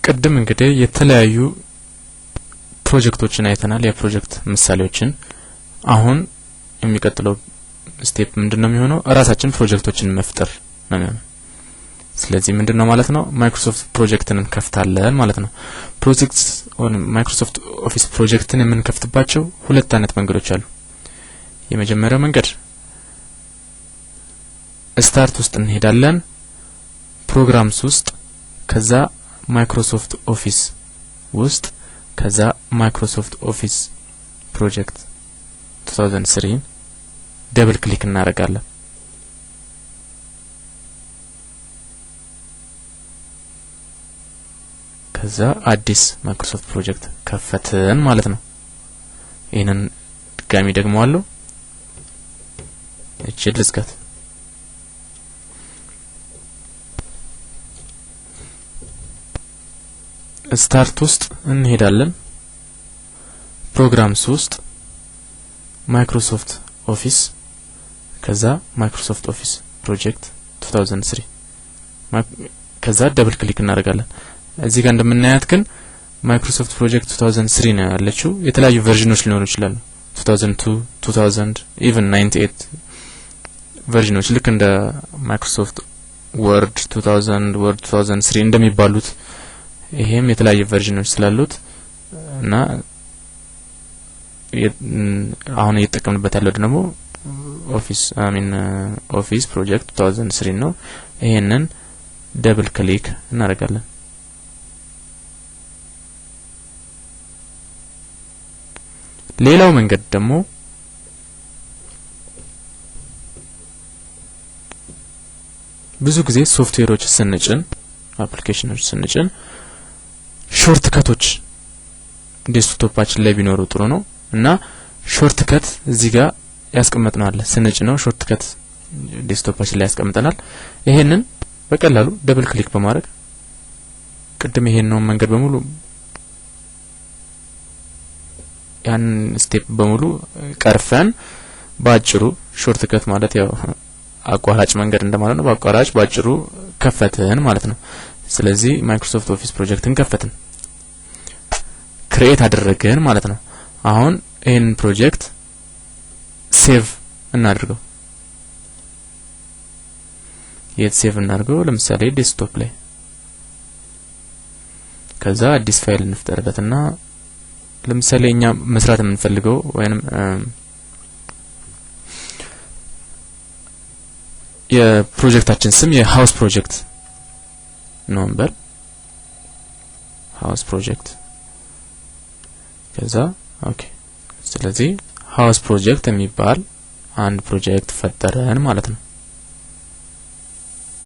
ቅድም እንግዲህ የተለያዩ ፕሮጀክቶችን አይተናል የፕሮጀክት ምሳሌዎችን አሁን የሚቀጥለው ስቴፕ ምንድነው የሚሆነው ራሳችን ፕሮጀክቶችን መፍጠር ነው ስለዚህ ምንድነው ማለት ነው ማይክሮሶፍት ፕሮጀክትን እንከፍታለን ማለት ነው ፕሮጀክትስ ኦን ማይክሮሶፍት ኦፊስ ፕሮጀክትን የምንከፍትባቸው ሁለት አይነት መንገዶች አሉ የመጀመሪያው መንገድ ስታርት ውስጥ እንሄዳለን ፕሮግራምስ ውስጥ ከዛ ማይክሮሶፍት ኦፊስ ውስጥ ከዛ ማይክሮሶፍት ኦፊስ ፕሮጀክት 2003 ደብል ክሊክ እናደርጋለን ከዛ አዲስ ማይክሮሶፍት ፕሮጀክት ከፈትን ማለት ነው ይሄንን ድጋሚ ደግሞ አለው እቺ ልዝጋት ስታርት ውስጥ እንሄዳለን ፕሮግራምስ ውስጥ ማይክሮሶፍት ኦፊስ ከዛ ማይክሮሶፍት ኦፊስ ፕሮጀክት 2003 ከዛ ደብል ክሊክ እናደርጋለን እዚህ ጋር እንደምናያት ግን ማይክሮሶፍት ፕሮጀክት 2003 ነው ያለችው የተለያዩ ቨርዥኖች ሊኖሩ ይችላሉ 2002 2000 even 98 ቨርዥኖች ልክ እንደ ማይክሮሶፍት ወርድ 2000 ወርድ 2003 እንደሚባሉት ይሄም የተለያዩ ቨርዥኖች ስላሉት እና አሁን እየተጠቀምንበት ያለው ደግሞ ኦፊስ ፕሮጀክት 2003 ነው ይሄንን ደብል ክሊክ እናደርጋለን ሌላው መንገድ ደግሞ ብዙ ጊዜ ሶፍትዌሮች ስንጭን አፕሊኬሽኖች ስንጭን ሾርት ከቶች ዴስክቶፓችን ላይ ቢኖሩ ጥሩ ነው እና ሾርት ከት እዚህ ጋር ያስቀምጥናል ስንጭ ነው ሾርት ከት ዴስክቶፓችን ላይ ያስቀምጠናል ይሄንን በቀላሉ ደብል ክሊክ በማድረግ ቅድም ይሄን ነው መንገድ በሙሉ ያን ስቴፕ በሙሉ ቀርፈን ባጭሩ ሾርት ከት ማለት ያው አቋራጭ መንገድ እንደማለት ነው በአቋራጭ ባጭሩ ከፈትን ማለት ነው ስለዚህ ማይክሮሶፍት ኦፊስ ፕሮጀክትን ከፈትን ክሬት አደረገን ማለት ነው አሁን ይሄን ፕሮጀክት ሴቭ እናድርገው ሴቭ እናድርገው ለምሳሌ ዴስክቶፕ ላይ ከዛ አዲስ ፋይል እንፍጠርበትና ለምሳሌ እኛ መስራት የምንፈልገው ወይንም የፕሮጀክታችን ስም የሃውስ ፕሮጀክት ነው እንበል ሃውስ ፕሮጀክት ከዛ ኦኬ ስለዚህ ሃውስ ፕሮጀክት የሚባል አንድ ፕሮጀክት ፈጠረን ማለት ነው